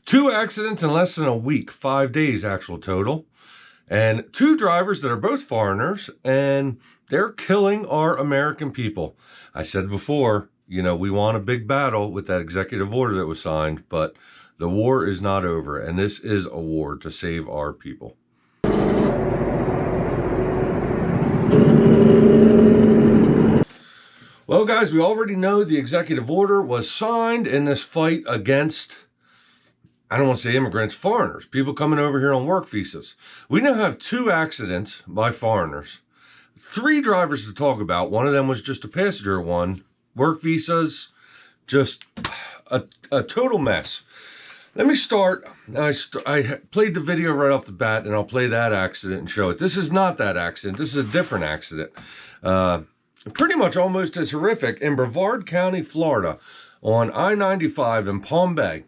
2 accidents in less than a week, 5 days actual total. And 2 drivers that are both foreigners, and they're killing our American people. I said before, you know, we want a big battle with that executive order that was signed, but the war is not over, and this is a war to save our people. Well, guys, we already know the executive order was signed in this fight against, I don't want to say immigrants, foreigners, people coming over here on work visas. We now have 2 accidents by foreigners, 3 drivers to talk about. One of them was just a passenger one. Work visas, just a total mess. Let me start. I played the video right off the bat, and I'll play that accident and show it. This is not that accident. This is a different accident. Pretty much almost as horrific in Brevard County, Florida, on I-95 in Palm Bay.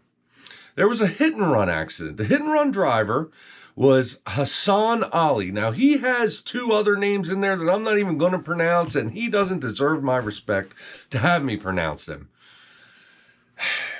There was a hit-and-run accident. The hit-and-run driver was Hassan Ali. Now, he has 2 other names in there that I'm not even going to pronounce, and he doesn't deserve my respect to have me pronounce them.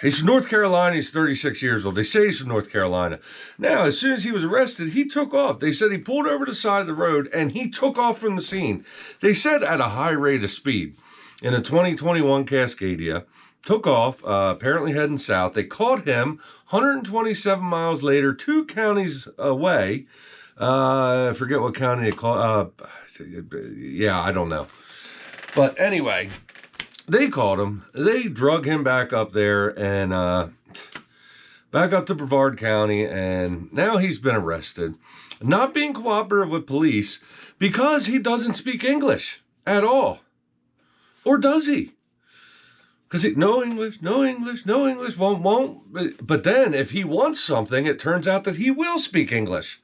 He's from North Carolina. He's 36 years old. They say he's from North Carolina. Now, as soon as he was arrested, he took off. They said he pulled over to the side of the road, and he took off from the scene. They said at a high rate of speed in a 2021 Cascadia. Took off, apparently heading south. They caught him 127 miles later, 2 counties away. I forget what county they called. Yeah, I don't know. But anyway, they caught him. They drug him back up there and back up to Brevard County, and now he's been arrested. Not being cooperative with police because he doesn't speak English at all. Or does he? Because no English, won't. But then if he wants something, it turns out that he will speak English.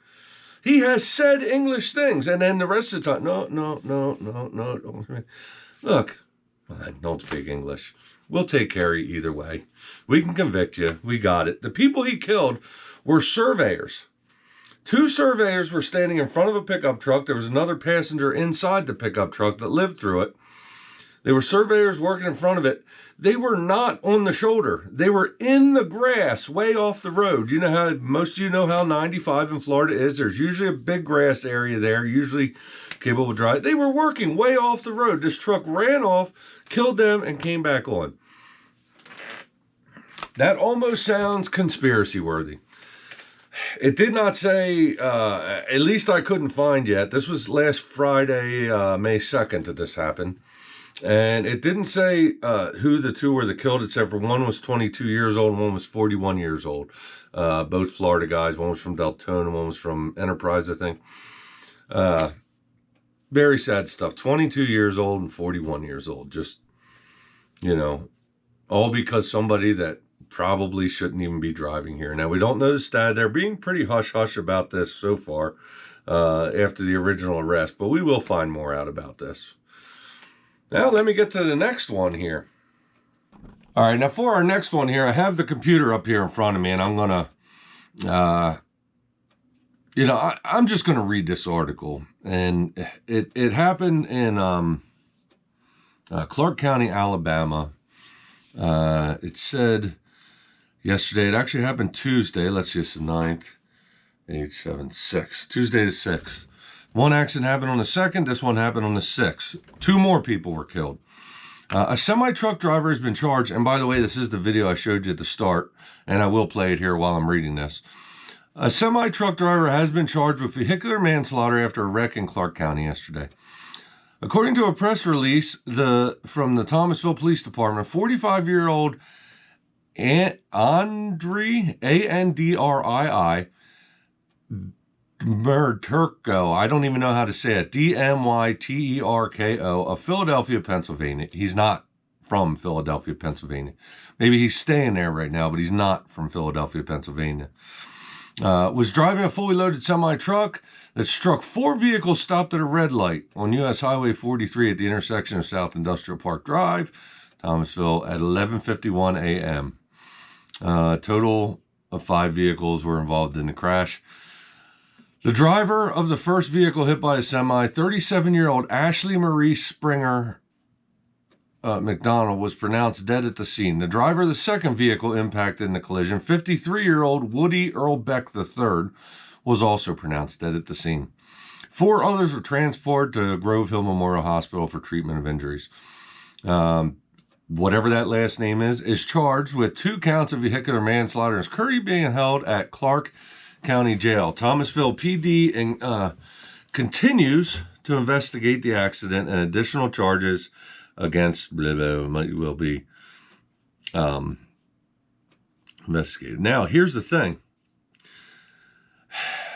He has said English things, and then the rest of the time, no. Look, don't speak English. We'll take care of you either way. We can convict you. We got it. The people he killed were surveyors. 2 surveyors were standing in front of a pickup truck. There was another passenger inside the pickup truck that lived through it. They were surveyors working in front of it. They were not on the shoulder. They were in the grass way off the road. You know how, most of you know how 95 in Florida is. There's usually a big grass area there, usually capable of drive. They were working way off the road. This truck ran off, killed them, and came back on. That almost sounds conspiracy worthy. It did not say, at least I couldn't find yet. This was last Friday, May 2nd that this happened. And it didn't say who the 2 were that killed, except for one was 22 years old and one was 41 years old. Both Florida guys. One was from Deltona, one was from Enterprise, I think. Very sad stuff. 22 years old and 41 years old. Just, you know, all because somebody that probably shouldn't even be driving here. Now, we don't know the stat. They're being pretty hush-hush about this so far after the original arrest, but we will find more out about this. Now, let me get to the next one here. All right, now for our next one here, I have the computer up here in front of me, and I'm going to, I'm just going to read this article. And it happened in Clark County, Alabama. It said yesterday, it actually happened Tuesday. Let's see, it's the 9th, 8, 7, 6. Tuesday the 6th. One accident happened on the 2nd. This one happened on the 6th. 2 more people were killed. A semi-truck driver has been charged. And by the way, this is the video I showed you at the start. And I will play it here while I'm reading this. A semi-truck driver has been charged with vehicular manslaughter after a wreck in Clark County yesterday. According to a press release from the Thomasville Police Department, 45-year-old Andrii, A-N-D-R-I-I, Dmyterko, I don't even know how to say it, D-M-Y-T-E-R-K-O, of Philadelphia, Pennsylvania. He's not from Philadelphia, Pennsylvania. Maybe he's staying there right now, but he's not from Philadelphia, Pennsylvania. Was driving a fully loaded semi-truck that struck 4 vehicles stopped at a red light on U.S. Highway 43 at the intersection of South Industrial Park Drive, Thomasville, at 11:51 a.m. Total of 5 vehicles were involved in the crash. The driver of the first vehicle hit by a semi, 37-year-old Ashley Marie Springer, McDonald was pronounced dead at the scene. The driver of the second vehicle impacted in the collision, 53-year-old Woody Earl Beck III, was also pronounced dead at the scene. 4 others were transported to Grove Hill Memorial Hospital for treatment of injuries. Whatever that last name is charged with 2 counts of vehicular manslaughter and is currently being held at Clark County Jail. Thomasville PD continues to investigate the accident, and additional charges against blah, blah, will be investigated. Now, here's the thing.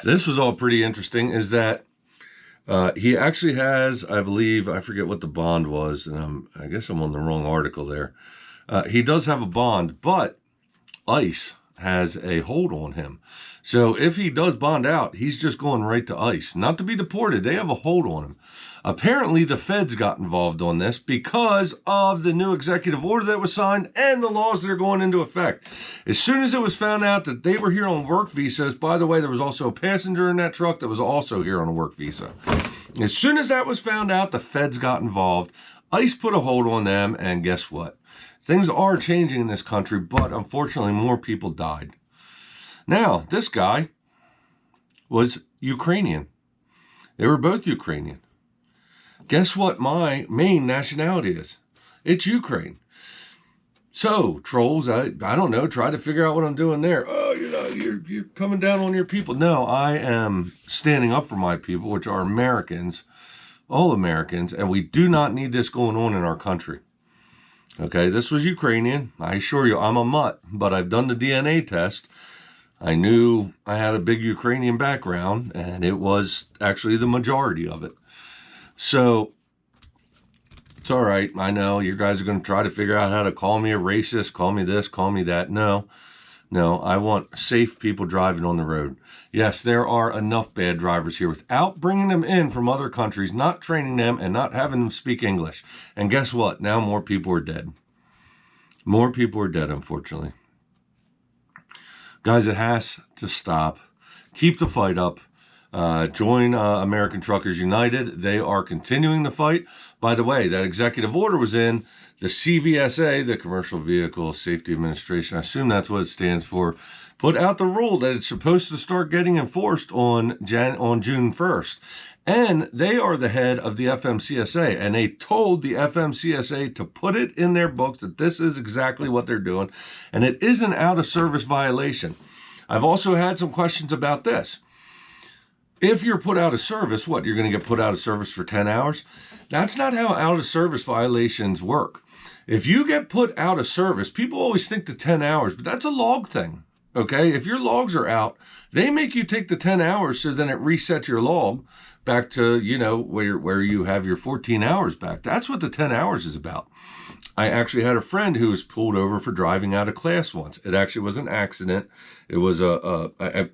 This was all pretty interesting, is that he actually has, I believe, I forget what the bond was, and I guess I'm on the wrong article there. He does have a bond, but ICE has a hold on him. So if he does bond out, he's just going right to ICE. Not to be deported. They have a hold on him. Apparently, the feds got involved on this because of the new executive order that was signed and the laws that are going into effect. As soon as it was found out that they were here on work visas, by the way, there was also a passenger in that truck that was also here on a work visa. As soon as that was found out, the feds got involved. ICE put a hold on them, and guess what? Things are changing in this country, but unfortunately, more people died. Now, this guy was Ukrainian. They were both Ukrainian. Guess what my main nationality is? It's Ukraine. So, trolls, I don't know, try to figure out what I'm doing there. Oh, you're coming down on your people. No, I am standing up for my people, which are Americans, all Americans, and we do not need this going on in our country. Okay, this was Ukrainian. I assure you, I'm a mutt, but I've done the DNA test. I knew I had a big Ukrainian background, and it was actually the majority of it. So, it's all right. I know you guys are going to try to figure out how to call me a racist, call me this, call me that. No, I want safe people driving on the road. Yes, there are enough bad drivers here without bringing them in from other countries, not training them, and not having them speak English. And guess what? Now more people are dead. More people are dead, unfortunately. Guys, it has to stop. Keep the fight up. Join American Truckers United. They are continuing the fight. By the way, that executive order was in the CVSA, the Commercial Vehicle Safety Administration. I assume that's what it stands for. Put out the rule that it's supposed to start getting enforced on June 1st. And they are the head of the FMCSA, and they told the FMCSA to put it in their books that this is exactly what they're doing, and it is an out-of-service violation. I've also had some questions about this. If you're put out of service, what, you're going to get put out of service for 10 hours? That's not how out-of-service violations work. If you get put out of service, people always think the 10 hours, but that's a log thing, okay? If your logs are out, they make you take the 10 hours, so then it resets your log back to, where you have your 14 hours back. That's what the 10 hours is about. I actually had a friend who was pulled over for driving out of class once. It actually was an accident. It was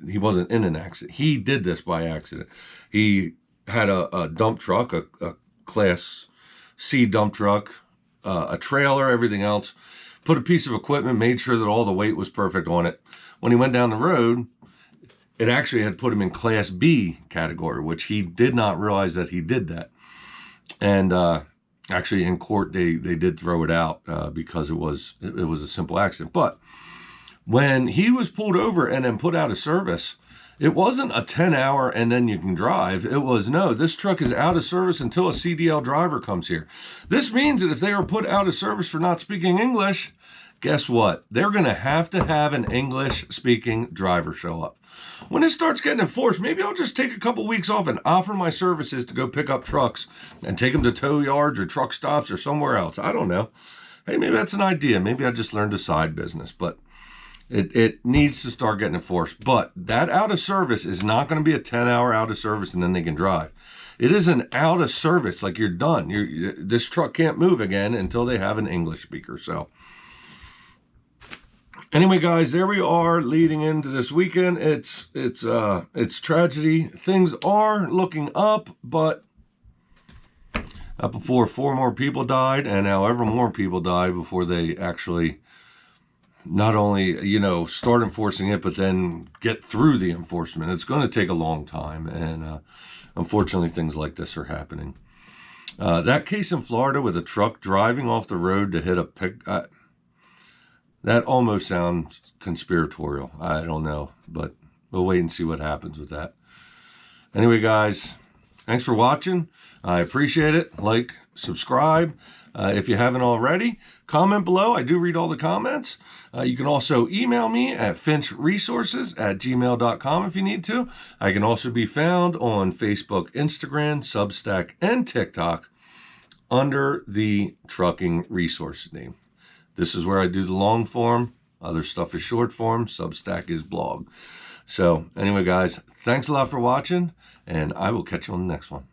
he wasn't in an accident. He did this by accident. He had a dump truck, a class C dump truck, a trailer, everything else, put a piece of equipment, made sure that all the weight was perfect on it. When he went down the road, it actually had put him in Class B category, which he did not realize that he did that. And actually, in court, they did throw it out because it was a simple accident. But when he was pulled over and then put out of service, it wasn't a 10-hour and then you can drive. It was, no, this truck is out of service until a CDL driver comes here. This means that if they are put out of service for not speaking English, guess what? They're going to have an English-speaking driver show up. When it starts getting enforced, maybe I'll just take a couple weeks off and offer my services to go pick up trucks and take them to tow yards or truck stops or somewhere else. I don't know. Hey, maybe that's an idea. Maybe I just learned a side business, but it needs to start getting enforced. But that out of service is not going to be a 10-hour out of service and then they can drive. It is an out of service, like you're done. This truck can't move again until they have an English speaker. So anyway, guys, there we are leading into this weekend. It's tragedy. Things are looking up, but up before 4 more people died, and however more people die before they actually not only, start enforcing it, but then get through the enforcement. It's going to take a long time, and unfortunately, things like this are happening. That case in Florida with a truck driving off the road to hit a that almost sounds conspiratorial. I don't know, but we'll wait and see what happens with that. Anyway, guys, thanks for watching. I appreciate it. Like, subscribe. If you haven't already, comment below. I do read all the comments. You can also email me at finchresources@gmail.com if you need to. I can also be found on Facebook, Instagram, Substack, and TikTok under the Trucking Resources name. This is where I do the long form. Other stuff is short form. Substack is blog. So anyway, guys, thanks a lot for watching, and I will catch you on the next one.